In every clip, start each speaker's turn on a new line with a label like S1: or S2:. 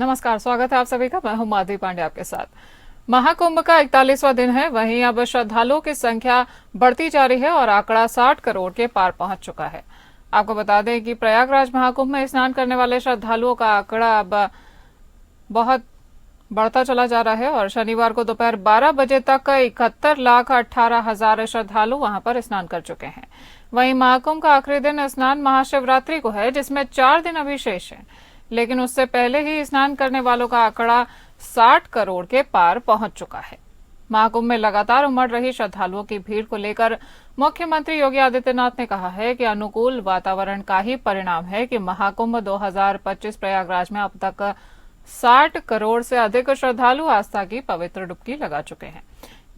S1: नमस्कार, स्वागत है आप सभी का। मैं हूं माधवी पांडे आपके साथ। महाकुंभ का 41वां दिन है, वहीं अब श्रद्धालुओं की संख्या बढ़ती जा रही है और आंकड़ा 60 करोड़ के पार पहुंच चुका है। आपको बता दें कि प्रयागराज महाकुंभ में स्नान करने वाले श्रद्धालुओं का आंकड़ा अब बहुत बढ़ता चला जा रहा है और शनिवार को दोपहर 12 बजे तक 71,18,000 श्रद्धालु वहां पर स्नान कर चुके हैं। वहीं महाकुंभ का आखिरी दिन स्नान महाशिवरात्रि को है, जिसमें 4 दिन अभी शेष है, लेकिन उससे पहले ही स्नान करने वालों का आंकड़ा 60 करोड़ के पार पहुंच चुका है। महाकुंभ में लगातार उमड़ रही श्रद्धालुओं की भीड़ को लेकर मुख्यमंत्री योगी आदित्यनाथ ने कहा है कि अनुकूल वातावरण का ही परिणाम है कि महाकुंभ 2025 प्रयागराज में अब तक 60 करोड़ से अधिक श्रद्धालु आस्था की पवित्र डुबकी लगा चुके हैं।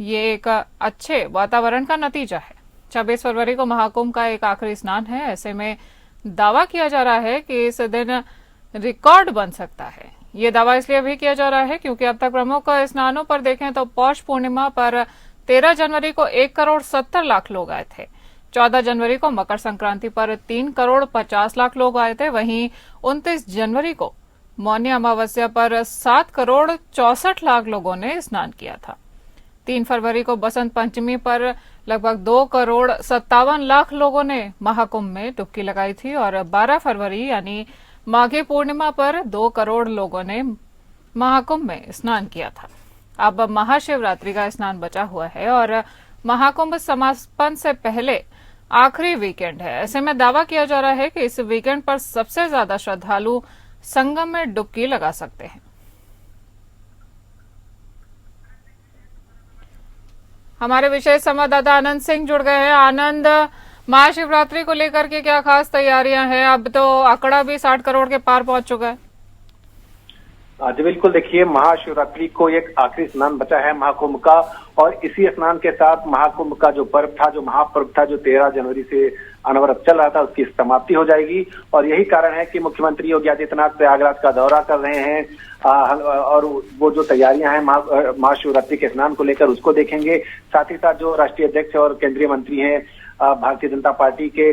S1: ये एक अच्छे वातावरण का नतीजा है। 26 फरवरी को महाकुंभ का एक आखिरी स्नान है। ऐसे में दावा किया जा रहा है कि इस दिन रिकॉर्ड बन सकता है। ये दावा इसलिए भी किया जा रहा है क्योंकि अब तक प्रमुख स्नानों पर देखें तो पौष पूर्णिमा पर 13 जनवरी को 1 करोड़ 70 लाख लोग आए थे। 14 जनवरी को मकर संक्रांति पर 3 करोड़ 50 लाख लोग आए थे। वहीं 29 जनवरी को मौनी अमावस्या पर 7 करोड़ 64 लाख लोगों ने स्नान किया था। 3 फरवरी को बसंत पंचमी पर लगभग 2 करोड़ 57 लाख लोगों ने महाकुंभ में डुबकी लगाई थी और 12 फरवरी यानी माघी पूर्णिमा पर 2 करोड़ लोगों ने महाकुंभ में स्नान किया था। अब महाशिवरात्रि का स्नान बचा हुआ है और महाकुंभ समापन से पहले आखिरी वीकेंड है। ऐसे में दावा किया जा रहा है कि इस वीकेंड पर सबसे ज्यादा श्रद्धालु संगम में डुबकी लगा सकते हैं। हमारे विशेष संवाददाता आनंद सिंह जुड़ गए हैं। आनंद, महाशिवरात्रि को लेकर के क्या खास तैयारियां हैं? अब तो आंकड़ा भी 60 करोड़ के पार पहुंच चुका है।
S2: जी बिल्कुल, देखिए महाशिवरात्रि को एक आखिरी स्नान बचा है महाकुंभ का, और इसी स्नान के साथ महाकुंभ का जो पर्व था, जो महापर्व था, जो 13 जनवरी से अनवरत चल रहा था, उसकी समाप्ति हो जाएगी। और यही कारण है कि मुख्यमंत्री योगी आदित्यनाथ प्रयागराज का दौरा कर रहे हैं और वो जो तैयारियां हैं महाशिवरात्रि के स्नान को लेकर उसको देखेंगे। साथ ही साथ जो राष्ट्रीय अध्यक्ष और केंद्रीय मंत्री हैं भारतीय जनता पार्टी के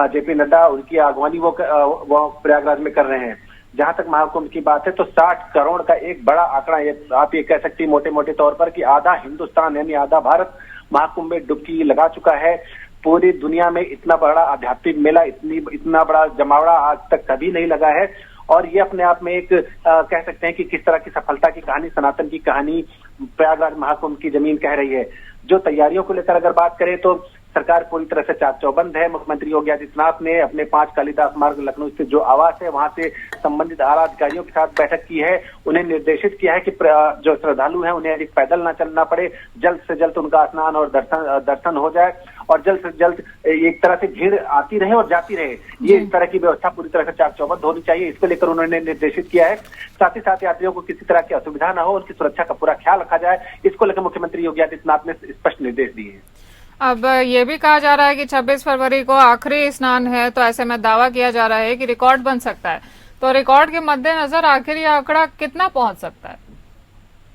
S2: जेपी नड्डा, उनकी अगवानी वो प्रयागराज में कर रहे हैं। जहां तक महाकुंभ की बात है तो 60 करोड़ का एक बड़ा आंकड़ा, आप ये कह सकती है मोटे मोटे तौर पर कि आधा हिंदुस्तान यानी आधा भारत महाकुंभ में डुबकी लगा चुका है। पूरी दुनिया में इतना बड़ा आध्यात्मिक मेला, इतना बड़ा जमावड़ा आज तक कभी नहीं लगा है। और ये अपने आप में एक कह सकते हैं कि किस तरह की सफलता की कहानी, सनातन की कहानी प्रयागराज महाकुंभ की जमीन कह रही है। जो तैयारियों को लेकर अगर बात करें तो सरकार पूरी तरह से चाक चौबंद है। मुख्यमंत्री योगी आदित्यनाथ ने अपने 5 कालिदास मार्ग लखनऊ स्थित जो आवास है वहां से संबंधित आला अधिकारियों के साथ बैठक की है। उन्हें निर्देशित किया है कि जो श्रद्धालु हैं उन्हें अधिक पैदल न चलना पड़े, जल्द से जल्द उनका स्नान और दर्शन हो जाए और जल्द से जल्द एक तरह से भीड़ आती रहे और जाती रहे। ये इस तरह की व्यवस्था पूरी तरह से चाक चौबंद होनी चाहिए, इसको लेकर उन्होंने निर्देशित किया है। साथ ही साथ यात्रियों को किसी तरह की असुविधा न हो, उनकी सुरक्षा का पूरा ख्याल रखा जाए, इसको लेकर मुख्यमंत्री योगी आदित्यनाथ ने स्पष्ट निर्देश दिए हैं।
S1: अब ये भी कहा जा रहा है कि 26 फरवरी को आखिरी स्नान है, तो ऐसे में दावा किया जा रहा है कि रिकॉर्ड बन सकता है। तो रिकॉर्ड के मद्देनजर आखिर ये आंकड़ा कितना पहुंच सकता है?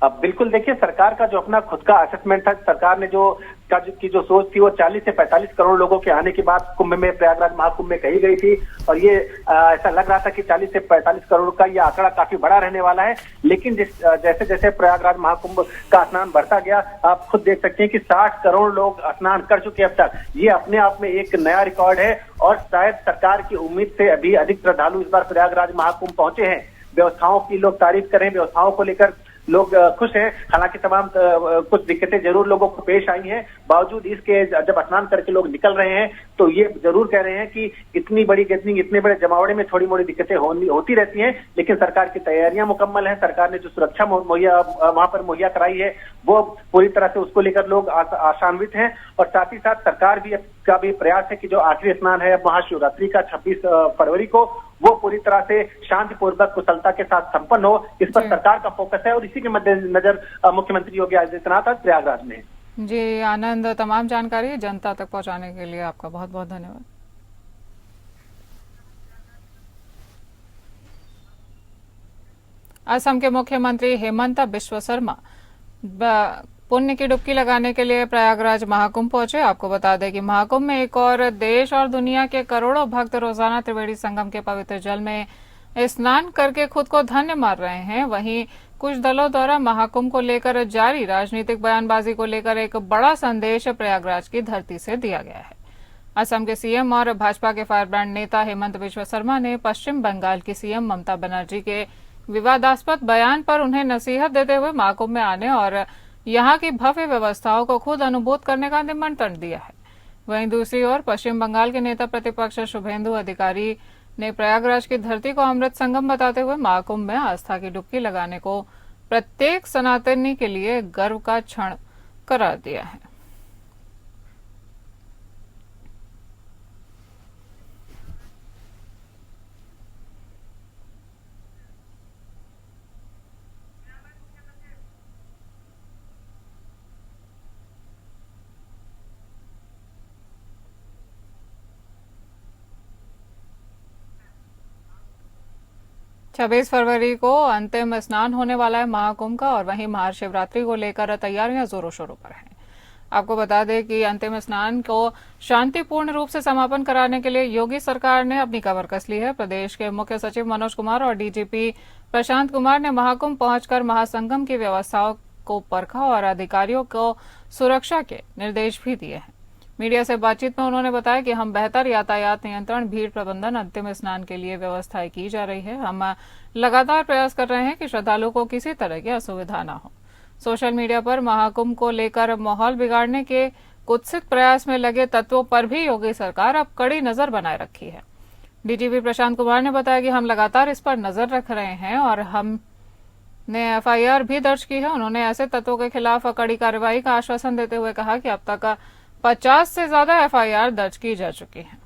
S2: अब बिल्कुल देखिए, सरकार का जो अपना खुद का असेसमेंट था, सरकार ने जो सोच थी वो 40 से 45 करोड़ लोगों के आने की बात कुंभ में, प्रयागराज महाकुंभ में कही गई थी। और ये ऐसा लग रहा था कि 40 से 45 करोड़ का ये आंकड़ा काफी बड़ा रहने वाला है। लेकिन जैसे जैसे प्रयागराज महाकुंभ का स्नान बढ़ता गया, आप खुद देख सकते हैं कि 60 करोड़ लोग स्नान कर चुके हैं अब तक। ये अपने आप में एक नया रिकॉर्ड है और शायद सरकार की उम्मीद से अभी अधिक श्रद्धालु इस बार प्रयागराज महाकुंभ पहुंचे हैं। व्यवस्थाओं की लोग तारीफ करें, व्यवस्थाओं को लेकर लोग खुश हैं। हालांकि तमाम कुछ दिक्कतें जरूर लोगों को पेश आई हैं, बावजूद इसके जब स्नान करके लोग निकल रहे हैं तो ये जरूर कह रहे हैं कि इतनी बड़ी गैदरिंग, इतने बड़े जमावड़े में थोड़ी मोड़ी दिक्कतें होती रहती हैं, लेकिन सरकार की तैयारियां मुकम्मल है। सरकार ने जो सुरक्षा वहां पर मुहैया कराई है वो पूरी तरह से, उसको लेकर लोग आशान्वित हैं। और साथ ही साथ सरकार का भी प्रयास है कि जो आखिरी स्नान है महाशिवरात्रि का 26 फरवरी को, वो पूरी तरह से शांतिपूर्वक कुशलता के साथ संपन्न हो, इस पर सरकार का फोकस है। और इसी के मद्देनजर मुख्यमंत्री योगी आदित्यनाथ आज प्रयागराज में।
S1: जी आनंद, तमाम जानकारी जनता तक पहुंचाने के लिए आपका बहुत बहुत धन्यवाद। असम के मुख्यमंत्री हेमंत बिश्व शर्मा पुण्य की डुबकी लगाने के लिए प्रयागराज महाकुंभ पहुंचे। आपको बता दें कि महाकुंभ में एक और देश और दुनिया के करोड़ों भक्त रोजाना त्रिवेणी संगम के पवित्र जल में स्नान करके खुद को धन्य मान रहे हैं। वहीं कुछ दलों द्वारा महाकुंभ को लेकर जारी राजनीतिक बयानबाजी को लेकर एक बड़ा संदेश प्रयागराज की धरती से दिया गया है। असम के सीएम और भाजपा के फायरब्रांड नेता हेमंत बिश्व शर्मा ने पश्चिम बंगाल की सीएम ममता बनर्जी के विवादास्पद बयान पर उन्हें नसीहत देते हुए महाकुंभ में आने और यहां की भव्य व्यवस्थाओं को खुद अनुभूत करने का निमंत्रण दिया है। वहीं दूसरी ओर पश्चिम बंगाल के नेता प्रतिपक्ष शुभेंदु अधिकारी ने प्रयागराज की धरती को अमृत संगम बताते हुए महाकुंभ में आस्था की डुबकी लगाने को प्रत्येक सनातनी के लिए गर्व का क्षण करार दिया है। छब्बीस फरवरी को अंतिम स्नान होने वाला है महाकुंभ का, और वहीं महाशिवरात्रि को लेकर तैयारियां जोरों शोरों पर हैं। आपको बता दें कि अंतिम स्नान को शांतिपूर्ण रूप से समापन कराने के लिए योगी सरकार ने अपनी कमर कस ली है। प्रदेश के मुख्य सचिव मनोज कुमार और डीजीपी प्रशांत कुमार ने महाकुंभ पहुंचकर महासंगम की व्यवस्थाओं को परखा और अधिकारियों को सुरक्षा के निर्देश भी दिए हैं। मीडिया से बातचीत में उन्होंने बताया कि हम बेहतर यातायात नियंत्रण, भीड़ प्रबंधन, अंतिम स्नान के लिए व्यवस्थाएं की जा रही है। हम लगातार प्रयास कर रहे हैं कि श्रद्धालुओं को किसी तरह की असुविधा न हो। सोशल मीडिया पर महाकुंभ को लेकर माहौल बिगाड़ने के कुत्सित प्रयास में लगे तत्वों पर भी योगी सरकार अब कड़ी नजर बनाए रखी है। डीजीपी प्रशांत कुमार ने बताया कि हम लगातार इस पर नजर रख रहे हैं और हमने एफआईआर भी दर्ज की है। उन्होंने ऐसे तत्वों के खिलाफ कड़ी कार्रवाई का आश्वासन देते हुए कहा कि अब तक 50 से ज्यादा एफआईआर दर्ज की जा चुकी हैं।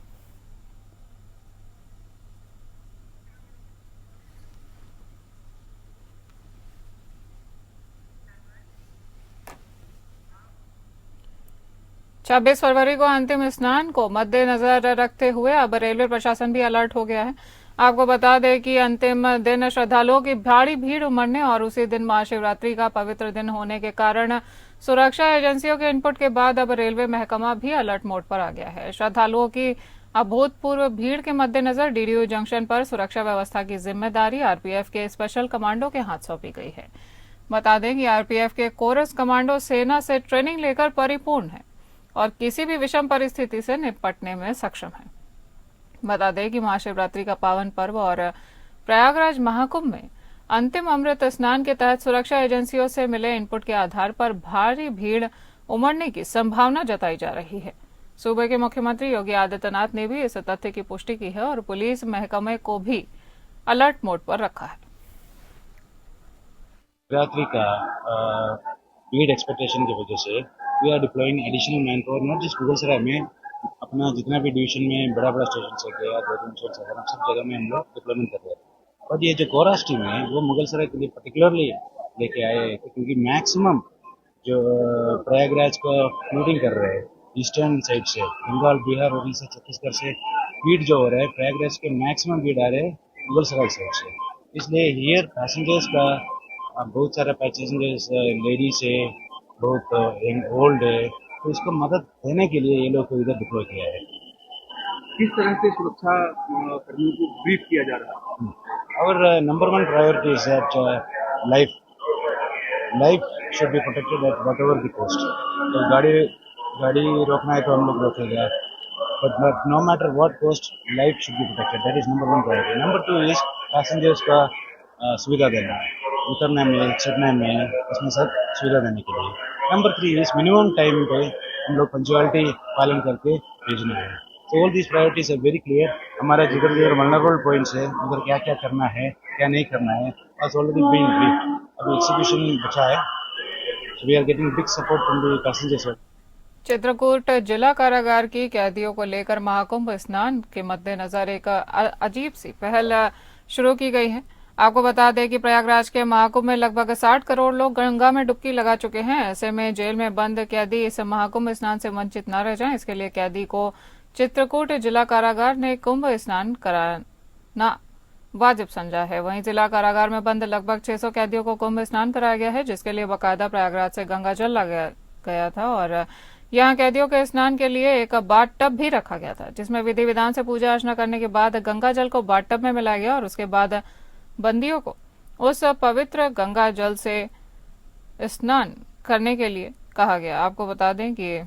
S1: छब्बीस फरवरी को अंतिम स्नान को मद्देनजर रखते हुए अब रेलवे प्रशासन भी अलर्ट हो गया है। आपको बता दें कि अंतिम दिन श्रद्धालुओं की भारी भीड़ उमड़ने और उसी दिन महाशिवरात्रि का पवित्र दिन होने के कारण सुरक्षा एजेंसियों के इनपुट के बाद अब रेलवे महकमा भी अलर्ट मोड पर आ गया है। श्रद्धालुओं की अभूतपूर्व भीड़ के मद्देनजर डीडीयू जंक्शन पर सुरक्षा व्यवस्था की जिम्मेदारी आरपीएफ के स्पेशल कमांडो के हाथ सौंपी गई है। बता दें कि आरपीएफ के कोरस कमांडो सेना से ट्रेनिंग लेकर परिपूर्ण है और किसी भी विषम परिस्थिति से निपटने में सक्षम है। बता दें कि महाशिवरात्रि का पावन पर्व और प्रयागराज महाकुंभ में अंतिम अमृत स्नान के तहत सुरक्षा एजेंसियों से मिले इनपुट के आधार पर भारी भीड़ उमड़ने की संभावना जताई जा रही है। सूबे के मुख्यमंत्री योगी आदित्यनाथ ने भी इस तथ्य की पुष्टि की है और पुलिस महकमे को भी अलर्ट मोड पर रखा है।
S3: शिवरात्रि का भीड़ एक्सपेक्टेशन की वजह से we are deploying additional manpower, not just Mughalsarai में, अपना जितना भी डिवीजन में बड़ा बड़ा स्टेशन है गया, सब जगह में हम लोग डिप्लॉयमेंट कर रहे हैं। और ये जो कोरास टीम है वो मुगलसराय के लिए पर्टिकुलरली लेके आए हैं, क्योंकि मैक्सिमम जो प्रयागराज को फ्लूटिंग कर रहे हैं ईस्टर्न साइड से, बंगाल, बिहार, उड़ीसा, छत्तीसगढ़ से भीड़ जो हो रहा है, प्रयागराज के मैक्सिमम भीड़ आ रहे हैं मुगलसराय साइड से। इसलिए हियर पैसेंजर्स का बहुत सारा पैसेंजर्स लेडीज है, बहुत ओल्ड है, तो इसको मदद देने के लिए ये लोग को इधर डिप्लॉय किया है।
S4: किस तरह से सुरक्षा कर्मियों को ब्रीफ किया जा रहा है?
S3: Our number one priority is that life should be protected at whatever the cost. तो गाड़ी रोकना है तो हम लोग रोकेगा, but no matter what cost, life should be protected. That is number one priority. Number two is passengers का सुविधा देना, उतरने में, चढ़ने में, इसमें सब सुविधा देने के लिए। Number three is minimum time पे हम लोग पंचुअलिटी पालन करके भेजना है। So all these priorities are very clear. हमारा जिधर vulnerable points है, उधर क्या क्या करना है, क्या नहीं करना है, has already been briefed. अभी execution बचा है, so we are getting big support from the passengers.
S1: Chitrakoot जिला कारागार की कैदियों को लेकर महाकुंभ स्नान के मद्देनजर एक अजीब सी पहल शुरू की गई है। आपको बता दें कि प्रयागराज के महाकुंभ में लगभग 60 करोड़ लोग गंगा में डुबकी लगा चुके हैं। ऐसे में जेल में बंद कैदी इस महाकुंभ स्नान से वंचित न रह जाएं, इसके लिए कैदी को चित्रकूट जिला कारागार ने कुंभ स्नान कराना वाजिब समझा है। वहीं जिला कारागार में बंद लगभग 600 कैदियों को कुंभ स्नान कराया गया है, जिसके लिए बाकायदा प्रयागराज से गंगा जल लाया गया था और यहाँ कैदियों के स्नान के लिए एक बाथ टब भी रखा गया था, जिसमें विधि विधान से पूजा अर्चना करने के बाद गंगा जल को बाथ टब में मिलाया गया और उसके बाद बंदियों को उस पवित्र गंगा जल से स्नान करने के लिए कहा गया। आपको बता दें कि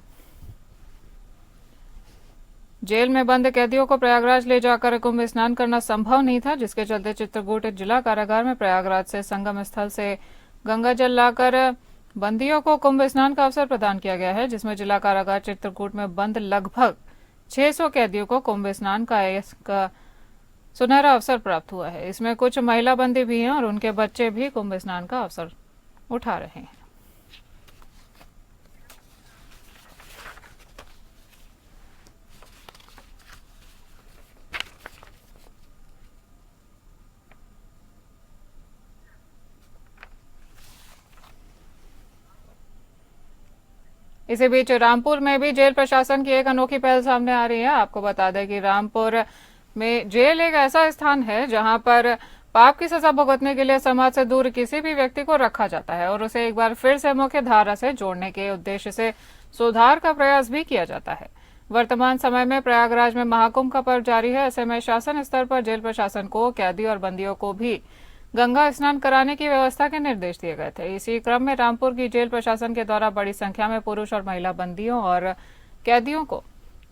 S1: जेल में बंद कैदियों को प्रयागराज ले जाकर कुंभ स्नान करना संभव नहीं था, जिसके चलते चित्रकूट जिला कारागार में प्रयागराज से संगम स्थल से गंगा जल लाकर बंदियों को कुंभ स्नान का अवसर प्रदान किया गया है, जिसमें जिला कारागार चित्रकूट में बंद लगभग 600 कैदियों को कुंभ स्नान का सुनहरा अवसर प्राप्त हुआ है। इसमें कुछ महिला बंदी भी हैं और उनके बच्चे भी कुंभ स्नान का अवसर उठा रहे हैं। इसी बीच रामपुर में भी जेल प्रशासन की एक अनोखी पहल सामने आ रही है। आपको बता दें कि रामपुर में जेल एक ऐसा स्थान है जहां पर पाप की सजा भुगतने के लिए समाज से दूर किसी भी व्यक्ति को रखा जाता है और उसे एक बार फिर से मुख्य धारा से जोड़ने के उद्देश्य से सुधार का प्रयास भी किया जाता है। वर्तमान समय में प्रयागराज में महाकुंभ का पर्व जारी है। ऐसे में शासन स्तर पर जेल प्रशासन को कैदी और बंदियों को भी गंगा स्नान कराने की व्यवस्था के निर्देश दिए गए थे। इसी क्रम में रामपुर की जेल प्रशासन के द्वारा बड़ी संख्या में पुरुष और महिला बंदियों और कैदियों को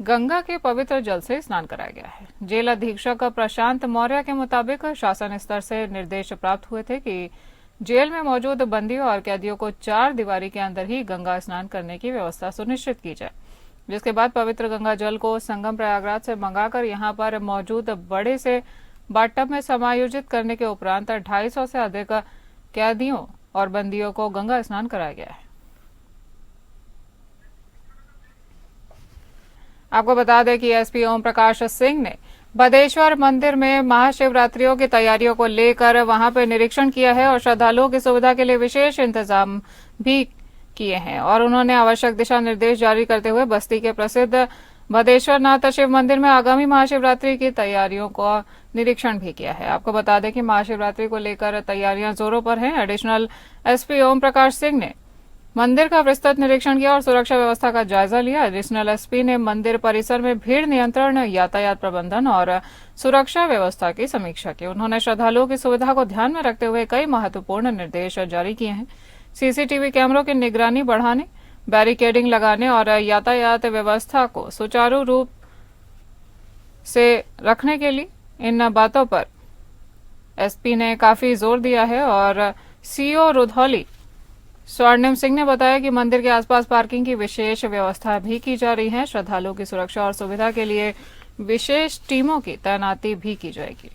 S1: गंगा के पवित्र जल से स्नान कराया गया है। जेल अधीक्षक प्रशांत मौर्य के मुताबिक शासन स्तर से निर्देश प्राप्त हुए थे कि जेल में मौजूद बंदियों और कैदियों को 4 दीवारी के अंदर ही गंगा स्नान करने की व्यवस्था सुनिश्चित की जाए, जिसके बाद पवित्र गंगा जल को संगम प्रयागराज से मंगाकर यहां पर मौजूद बड़े से बाथटब में समायोजित करने के उपरांत 250 से अधिक कैदियों और बंदियों को गंगा स्नान कराया गया है। आपको बता दें कि एसपी ओम प्रकाश सिंह ने बदेश्वर मंदिर में महाशिवरात्रियों की तैयारियों को लेकर वहां पर निरीक्षण किया है और श्रद्धालुओं की सुविधा के लिए विशेष इंतजाम भी किए हैं और उन्होंने आवश्यक दिशा निर्देश जारी करते हुए बस्ती के प्रसिद्ध बदेश्वर नाथ शिव मंदिर में आगामी महाशिवरात्रि की तैयारियों को निरीक्षण भी किया है। आपको बता दें कि महाशिवरात्रि को लेकर तैयारियां जोरों पर हैं। एडिशनल एसपी ओम प्रकाश सिंह ने मंदिर का विस्तृत निरीक्षण किया और सुरक्षा व्यवस्था का जायजा लिया। एडिशनल एसपी ने मंदिर परिसर में भीड़ नियंत्रण, यातायात प्रबंधन और सुरक्षा व्यवस्था की समीक्षा की। उन्होंने श्रद्धालुओं की सुविधा को ध्यान में रखते हुए कई महत्वपूर्ण निर्देश जारी किए हैं। सीसीटीवी कैमरों की निगरानी बढ़ाने, बैरिकेडिंग लगाने और यातायात व्यवस्था को सुचारू रूप से रखने के लिए इन बातों पर एसपी ने काफी जोर दिया है। और सीओ रुधौली स्वर्णिम सिंह ने बताया कि मंदिर के आसपास पार्किंग की विशेष व्यवस्था भी की जा रही है। श्रद्धालुओं की सुरक्षा और सुविधा के लिए विशेष टीमों की तैनाती भी की जाएगी।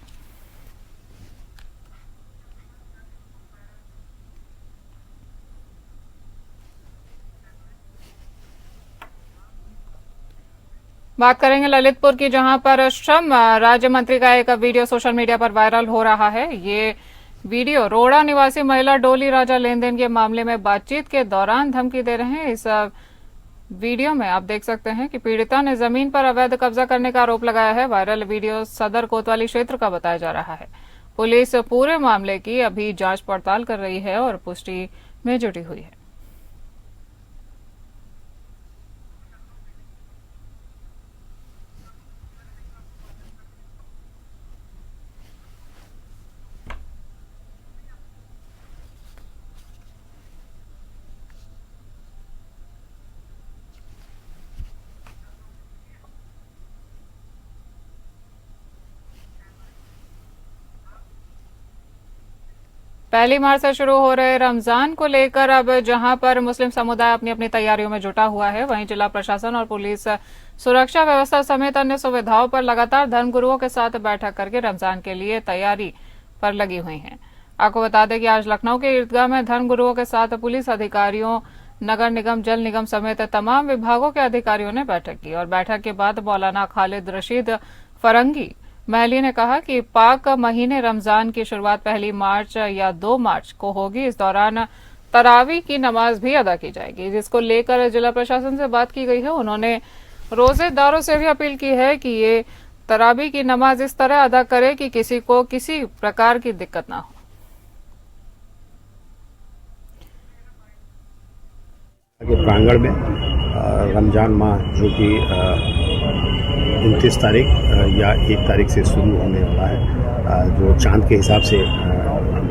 S1: बात करेंगे ललितपुर की, जहां पर श्रम राज्य मंत्री का एक वीडियो सोशल मीडिया पर वायरल हो रहा है। ये वीडियो रोड़ा निवासी महिला डोली राजा लेन देन के मामले में बातचीत के दौरान धमकी दे रहे हैं। इस वीडियो में आप देख सकते हैं कि पीड़िता ने जमीन पर अवैध कब्जा करने का आरोप लगाया है। वायरल वीडियो सदर कोतवाली क्षेत्र का बताया जा रहा है। पुलिस पूरे मामले की अभी जांच पड़ताल कर रही है और पुष्टि में जुटी हुई है। पहली मार्च से शुरू हो रहे रमजान को लेकर अब जहां पर मुस्लिम समुदाय अपनी अपनी तैयारियों में जुटा हुआ है, वहीं जिला प्रशासन और पुलिस सुरक्षा व्यवस्था समेत अन्य सुविधाओं पर लगातार धर्मगुरुओं के साथ बैठक करके रमजान के लिए तैयारी पर लगी हुई हैं। आपको बता दें कि आज लखनऊ के ईदगाह में धर्मगुरुओं के साथ पुलिस अधिकारियों, नगर निगम, जल निगम समेत तमाम विभागों के अधिकारियों ने बैठक की और बैठक के बाद मौलाना खालिद रशीद फरंगी महली ने कहा कि पाक महीने रमजान की शुरुआत 1 मार्च या 2 मार्च को होगी। इस दौरान तरावी की नमाज भी अदा की जाएगी, जिसको लेकर जिला प्रशासन से बात की गई है। उन्होंने रोजेदारों से भी अपील की है कि ये तरावी की नमाज इस तरह अदा करे कि किसी को किसी प्रकार की दिक्कत ना हो।
S5: के प्रांगण में रमज़ान माह जो कि 29 तारीख या 1 तारीख से शुरू होने वाला है, जो चांद के हिसाब से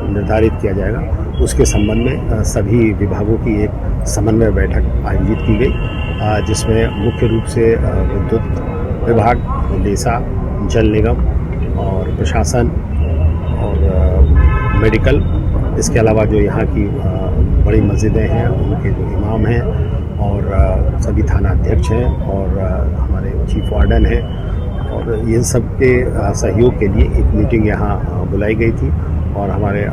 S5: निर्धारित किया जाएगा, उसके संबंध में सभी विभागों की एक समन्वय बैठक आयोजित की गई, जिसमें मुख्य रूप से विद्युत विभाग, लेसा, जल निगम और प्रशासन और मेडिकल, इसके अलावा जो यहाँ की बड़ी मस्जिदें हैं उनके जो इमाम हैं और सभी थाना अध्यक्ष हैं और हमारे चीफ वार्डन हैं, और इन सब के सहयोग के लिए एक मीटिंग यहाँ बुलाई गई थी और हमारे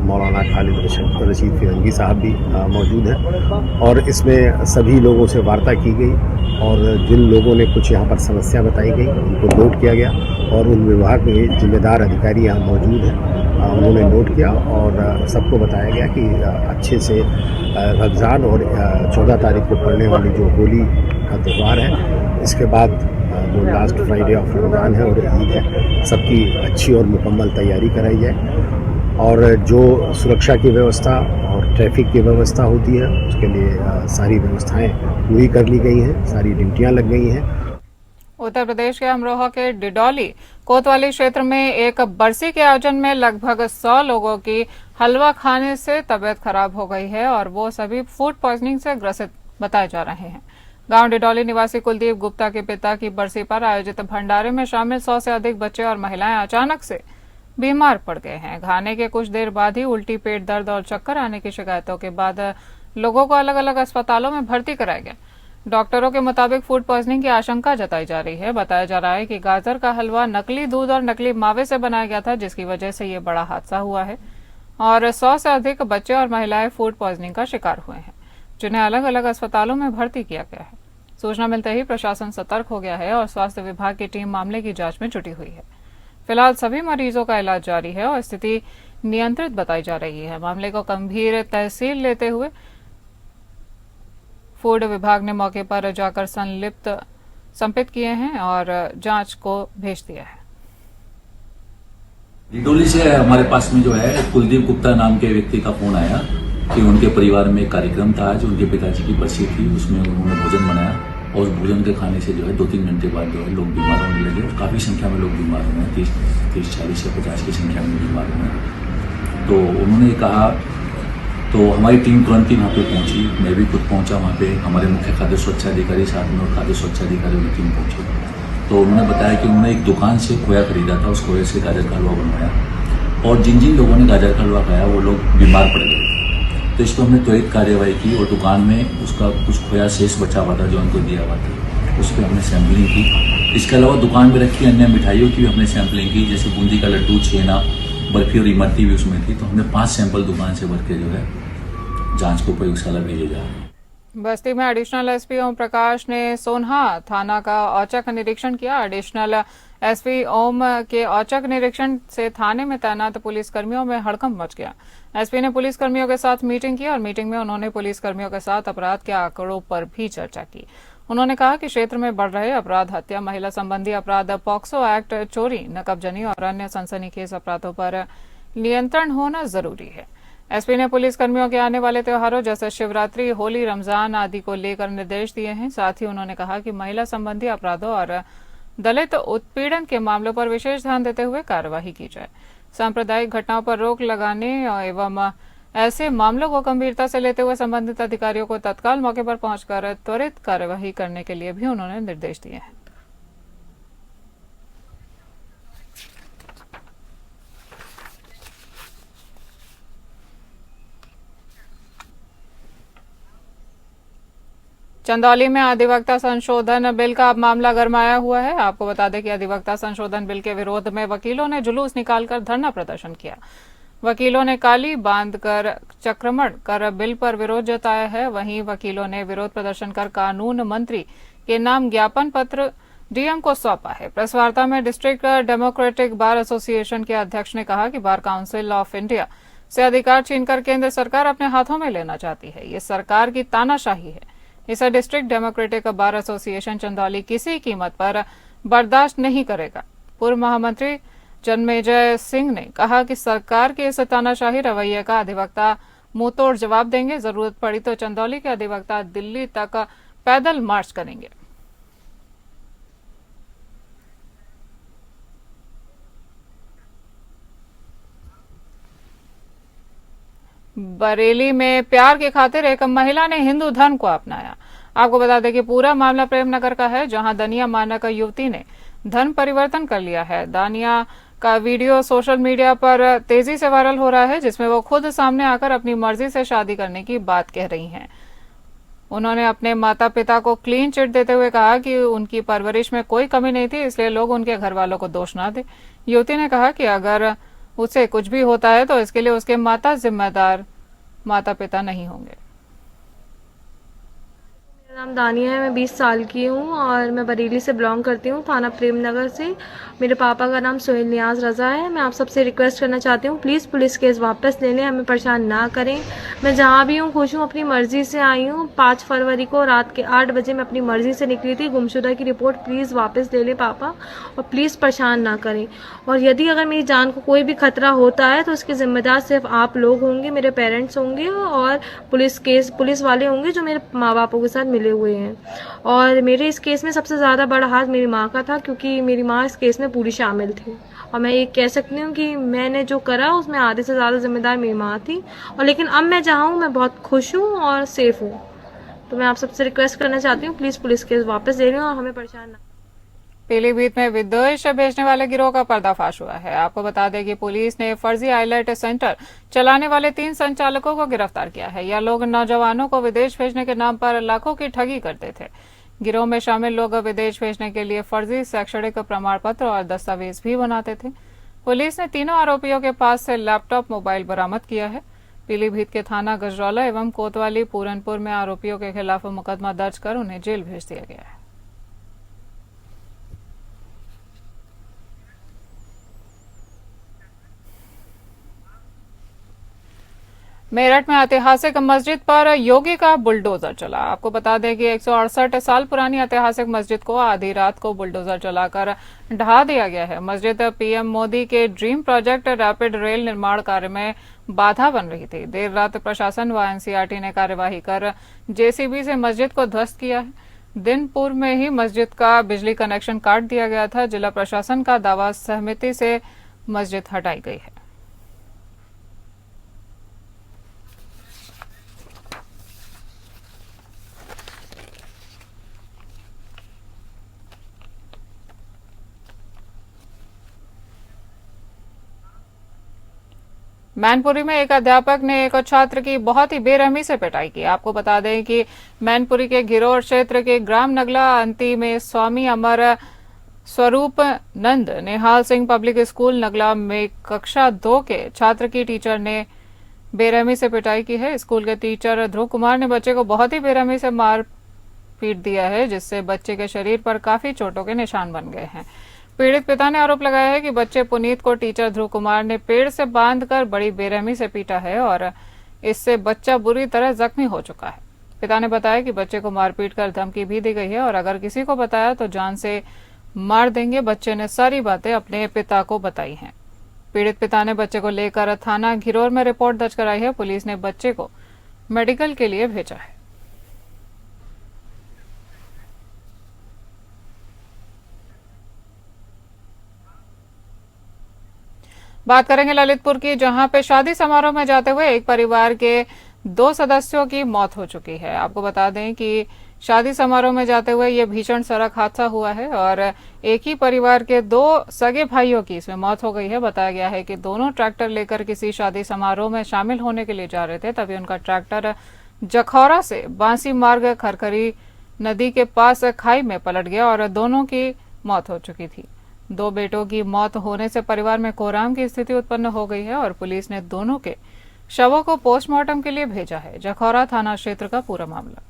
S5: मौलाना खालिद रशीद फिरंगी साहब भी मौजूद हैं, और इसमें सभी लोगों से वार्ता की गई और जिन लोगों ने कुछ यहाँ पर समस्या बताई गई उनको नोट किया गया और उन विभाग में जिम्मेदार अधिकारी यहाँ मौजूद हैं, उन्होंने नोट किया और सबको बताया गया कि अच्छे से रमज़ान और 14 तारीख को पड़ने वाली जो होली का त्यौहार है, इसके बाद जो लास्ट फ्राइडे ऑफ रमज़ान है और ईद है, सबकी अच्छी और मुकम्मल तैयारी कराई जाए और जो सुरक्षा की व्यवस्था और ट्रैफिक की व्यवस्था होती है उसके लिए सारी व्यवस्थाएं पूरी कर ली गई हैं, सारी ड्यूटियां लग गई हैं।
S1: उत्तर प्रदेश के अमरोहा के डिडौली कोतवाली क्षेत्र में एक बरसी के आयोजन में लगभग 100 लोगों की हलवा खाने से तबीयत खराब हो गई है और वो सभी फूड पॉइजनिंग से ग्रसित बताए जा रहे हैं। गांव डिडौली निवासी कुलदीप गुप्ता के पिता की बरसी पर आयोजित भंडारे में शामिल 100 से अधिक बच्चे और महिलाएं अचानक से बीमार पड़ गए हैं। खाने के कुछ देर बाद ही उल्टी, पेट दर्द और चक्कर आने की शिकायतों के बाद लोगों को अलग अलग अस्पतालों में भर्ती कराया गया। डॉक्टरों के मुताबिक फूड पॉइजनिंग की आशंका जताई जा रही है। बताया जा रहा है कि गाजर का हलवा नकली दूध और नकली मावे से बनाया गया था, जिसकी वजह से ये बड़ा हादसा हुआ है और 100 से अधिक बच्चे और महिलाएं फूड पॉइजनिंग का शिकार हुए हैं, जिन्हें अलग अलग अस्पतालों में भर्ती किया गया है। सूचना मिलते ही प्रशासन सतर्क हो गया है और स्वास्थ्य विभाग की टीम मामले की जांच में जुटी हुई है। फिलहाल सभी मरीजों का इलाज जारी है और स्थिति नियंत्रित बताई जा रही है। मामले को गंभीर तहसील लेते हुए फूड विभाग ने मौके पर जाकर संपित किए हैं और जांच को भेज दिया है।
S6: डिडौली से हमारे पास में जो है कुलदीप गुप्ता नाम के व्यक्ति का फोन आया कि उनके परिवार में एक कार्यक्रम था, जो उनके पिताजी की बरसी थी, उसमें उन्होंने भोजन बनाया और उस भोजन के खाने से जो है 2-3 घंटे बाद जो है लोग बीमार होने लगे और काफ़ी संख्या में लोग बीमार हुए हैं, 30, 40 या 50 की संख्या में बीमार हुए हैं। तो उन्होंने कहा, तो हमारी टीम तुरंत ही वहाँ पे पहुँची, मैं भी खुद पहुँचा वहाँ पे, हमारे मुख्य खाद्य सुरक्षा अधिकारी साथ में और खाद्य सुरक्षा अधिकारियों की टीम पहुँची। तो उन्होंने बताया कि उन्होंने एक दुकान से खोया खरीदा था, उस खोए से गाजर का हलवा बनवाया और जिन जिन लोगों ने गाजर का हलवा खाया वो लोग बीमार पड़ गए। तो इस पर हमने त्वरित कार्रवाई की और दुकान में उसका कुछ खोया शेष बचा हुआ था जो उनको दिया हुआ था, उस पर हमने सैंपलिंग की। इसके अलावा दुकान में रखी अन्य मिठाइयों की भी हमने सैंपलिंग की, जैसे बूंदी का लड्डू, छेना, बर्फी और इमरती भी उसमें थी। तो हमने 5 सैंपल दुकान से भर के जो है जांच को प्रयोगशाला भेजे जा रहे हैं।
S1: बस्ती में एडिशनल एसपी ओम प्रकाश ने सोन्हा थाना का औचक निरीक्षण किया। एडिशनल एसपी ओम के औचक निरीक्षण से थाने में तैनात पुलिसकर्मियों में हड़कंप मच गया। एसपी ने पुलिसकर्मियों के साथ मीटिंग की और मीटिंग में उन्होंने पुलिसकर्मियों के साथ अपराध के आंकड़ों पर भी चर्चा की। उन्होंने कहा कि क्षेत्र में बढ़ रहे अपराध, हत्या, महिला संबंधी अपराध, पॉक्सो एक्ट, चोरी, नकबजनी और अन्य सनसनीखेज अपराधों पर नियंत्रण होना जरूरी है। एसपी ने पुलिसकर्मियों के आने वाले त्योहारों जैसे शिवरात्रि, होली, रमजान आदि को लेकर निर्देश दिए हैं। साथ ही उन्होंने कहा कि महिला संबंधी अपराधों और दलित उत्पीड़न के मामलों पर विशेष ध्यान देते हुए कार्यवाही की जाए। सांप्रदायिक घटनाओं पर रोक लगाने एवं ऐसे मामलों को गंभीरता से लेते हुए संबंधित अधिकारियों को तत्काल मौके पर पहुंचकर त्वरित कार्यवाही करने के लिए भी उन्होंने निर्देश दिए हैं। चंदौली में अधिवक्ता संशोधन बिल का अब मामला गरमाया हुआ है। आपको बता दें कि अधिवक्ता संशोधन बिल के विरोध में वकीलों ने जुलूस निकालकर धरना प्रदर्शन किया। वकीलों ने काली बांधकर चक्रमण कर बिल पर विरोध जताया है। वहीं वकीलों ने विरोध प्रदर्शन कर कानून मंत्री के नाम ज्ञापन पत्र डीएम को सौंपा है। प्रेस वार्ता में डिस्ट्रिक्ट डेमोक्रेटिक बार एसोसिएशन के अध्यक्ष ने कहा कि बार काउंसिल ऑफ इंडिया से अधिकार छीनकर केंद्र सरकार अपने हाथों में लेना चाहती है। ये सरकार की तानाशाही है। इसे district democratic bar association Chandauli किसी कीमत पर बर्दाश्त नहीं करेगा। पूर्व महामंत्री जन्मेजय सिंह ने कहा कि सरकार के इस तानाशाही रवैये का अधिवक्ता मुंहतोड़ जवाब देंगे। जरूरत पड़ी तो चंदौली के अधिवक्ता दिल्ली तक पैदल मार्च करेंगे। बरेली में प्यार की खातिर एक महिला ने हिंदू धर्म को अपनाया। आपको बता दें कि पूरा मामला प्रेमनगर का है, जहां दानिया मानक युवती ने धर्म परिवर्तन कर लिया है। दानिया का वीडियो सोशल मीडिया पर तेजी से वायरल हो रहा है, जिसमें वो खुद सामने आकर अपनी मर्जी से शादी करने की बात कह रही हैं। उन्होंने अपने माता पिता को क्लीन चिट देते हुए कहा कि उनकी परवरिश में कोई कमी नहीं थी, इसलिए लोग उनके घर वालों को दोष ना दें। युवती ने कहा कि अगर उसे कुछ भी होता है तो इसके लिए उसके माता पिता नहीं होंगे।
S7: मेरा नाम दानिया है, मैं 20 साल की हूँ और मैं बरेली से बिलोंग करती हूँ, थाना प्रेमनगर से। मेरे पापा का नाम सोहेल नियाज रजा है। मैं आप सबसे रिक्वेस्ट करना चाहती हूँ, प्लीज़ पुलिस केस वापस ले लें, हमें परेशान ना करें। मैं जहाँ भी हूँ खुश हूँ, अपनी मर्जी से आई हूँ। 5 फरवरी को रात के 8 बजे मैं अपनी मर्जी से निकली थी। गुमशुदा की रिपोर्ट प्लीज़ वापस ले लें पापा, और प्लीज़ परेशान ना करें। और यदि अगर मेरी जान को कोई भी खतरा होता है तो उसके जिम्मेदार सिर्फ आप लोग होंगे, मेरे पेरेंट्स होंगे और पुलिस वाले होंगे जो मेरे माँ बापों के साथ मिले हुए हैं। और मेरे इस केस में सबसे ज़्यादा बड़ा हाथ मेरी माँ का था, क्योंकि मेरी माँ इस केस में पूरी शामिल थी। और मैं ये कह सकती हूँ कि मैंने जो करा उसमें आधे से ज़्यादा जिम्मेदार मेरी माँ थी। और लेकिन अब मैं जहाँ हूँ मैं बहुत खुश हूँ और सेफ हूँ। तो मैं आप सबसे रिक्वेस्ट करना चाहती हूँ, प्लीज़ पुलिस केस वापस ले लें और हमें परेशान ना।
S1: पीलीभीत में विदेश भेजने वाले गिरोह का पर्दाफाश हुआ है। आपको बता दें कि पुलिस ने फर्जी आईलेट सेंटर चलाने वाले 3 संचालकों को गिरफ्तार किया है। यह लोग नौजवानों को विदेश भेजने के नाम पर लाखों की ठगी करते थे। गिरोह में शामिल लोग विदेश भेजने के लिए फर्जी शैक्षणिक प्रमाण पत्र और दस्तावेज भी बनाते थे। पुलिस ने तीनों आरोपियों के पास से लैपटॉप, मोबाइल बरामद किया है। पीलीभीत के थाना गजरौला एवं कोतवाली पूरनपुर में आरोपियों के खिलाफ मुकदमा दर्ज कर उन्हें जेल भेज दिया गया है। मेरठ में ऐतिहासिक मस्जिद पर योगी का बुलडोजर चला। आपको बता दें कि 168 साल पुरानी ऐतिहासिक मस्जिद को आधी रात को बुलडोजर चलाकर ढहा दिया गया है। मस्जिद पीएम मोदी के ड्रीम प्रोजेक्ट रैपिड रेल निर्माण कार्य में बाधा बन रही थी। देर रात प्रशासन व एनसीईआरटी ने कार्यवाही कर जेसीबी से मस्जिद को ध्वस्त किया है। दिन पूर्व में ही मस्जिद का बिजली कनेक्शन काट दिया गया था। जिला प्रशासन का दावा, सहमति से मस्जिद हटाई गई है। मैनपुरी में एक अध्यापक ने एक छात्र की बहुत ही बेरहमी से पिटाई की। आपको बता दें कि मैनपुरी के घिरोर क्षेत्र के ग्राम नगला अंती में स्वामी अमर स्वरूप नंद निहाल सिंह पब्लिक स्कूल नगला में कक्षा 2 के छात्र की टीचर ने बेरहमी से पिटाई की है। स्कूल के टीचर ध्रुव कुमार ने बच्चे को बहुत ही बेरहमी से मार पीट दिया है, जिससे बच्चे के शरीर पर काफी चोटों के निशान बन गए हैं। पीड़ित पिता ने आरोप लगाया है कि बच्चे पुनीत को टीचर ध्रुव कुमार ने पेड़ से बांधकर बड़ी बेरहमी से पीटा है और इससे बच्चा बुरी तरह जख्मी हो चुका है। पिता ने बताया कि बच्चे को मारपीट कर धमकी भी दी गई है और अगर किसी को बताया तो जान से मार देंगे। बच्चे ने सारी बातें अपने पिता को बताई हैं। पीड़ित पिता ने बच्चे को लेकर थाना घिरोर में रिपोर्ट दर्ज कराई है। पुलिस ने बच्चे को मेडिकल के लिए भेजा है। बात करेंगे ललितपुर की, जहां पे शादी समारोह में जाते हुए एक परिवार के 2 सदस्यों की मौत हो चुकी है। आपको बता दें कि शादी समारोह में जाते हुए ये भीषण सड़क हादसा हुआ है और एक ही परिवार के 2 सगे भाइयों की इसमें मौत हो गई है। बताया गया है कि दोनों ट्रैक्टर लेकर किसी शादी समारोह में शामिल होने के लिए जा रहे थे, तभी उनका ट्रैक्टर जखौरा से बांसी मार्ग खरखरी नदी के पास खाई में पलट गया और दोनों की मौत हो चुकी थी। 2 बेटों की मौत होने से परिवार में कोहराम की स्थिति उत्पन्न हो गई है और पुलिस ने दोनों के शवों को पोस्टमार्टम के लिए भेजा है। जखौरा थाना क्षेत्र का पूरा मामला।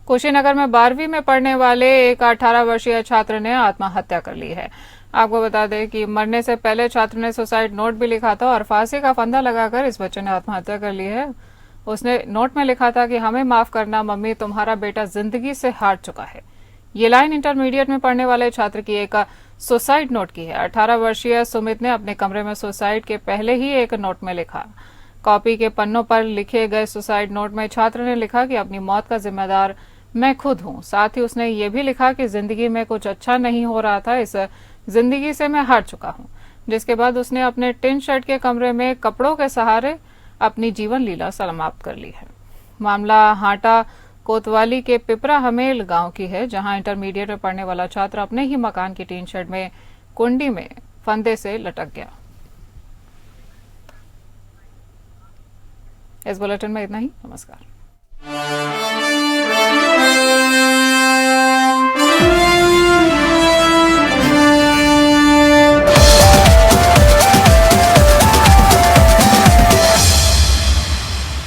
S1: कुशीनगर में 12वीं में पढ़ने वाले एक 18 वर्षीय छात्र ने आत्महत्या कर ली है। आपको बता दें कि मरने से पहले छात्र ने सुसाइड नोट भी लिखा था और फांसी का फंदा लगाकर इस बच्चे ने आत्महत्या कर ली है। उसने नोट में लिखा था कि हमें माफ करना मम्मी, तुम्हारा बेटा जिंदगी से हार चुका है। ये लाइन इंटरमीडिएट में पढ़ने वाले छात्र की एक सुसाइड नोट की है। 18 वर्षीय सुमित ने अपने कमरे में सुसाइड के पहले ही एक नोट में लिखा। कॉपी के पन्नों पर लिखे गए सुसाइड नोट में छात्र ने लिखा कि अपनी मौत का जिम्मेदार मैं खुद हूं। साथ ही उसने ये भी लिखा कि जिंदगी में कुछ अच्छा नहीं हो रहा था, इस जिंदगी से मैं हार चुका हूं। जिसके बाद उसने अपने टिन शेड के कमरे में कपड़ों के सहारे अपनी जीवन लीला समाप्त कर ली है। मामला हाटा कोतवाली के पिपरा हमेल गांव की है, जहां इंटरमीडिएट में पढ़ने वाला छात्र अपने ही मकान की टीन शेड में कुंडी में फंदे से लटक गया। इस बुलेटिन में इतना ही। नमस्कार।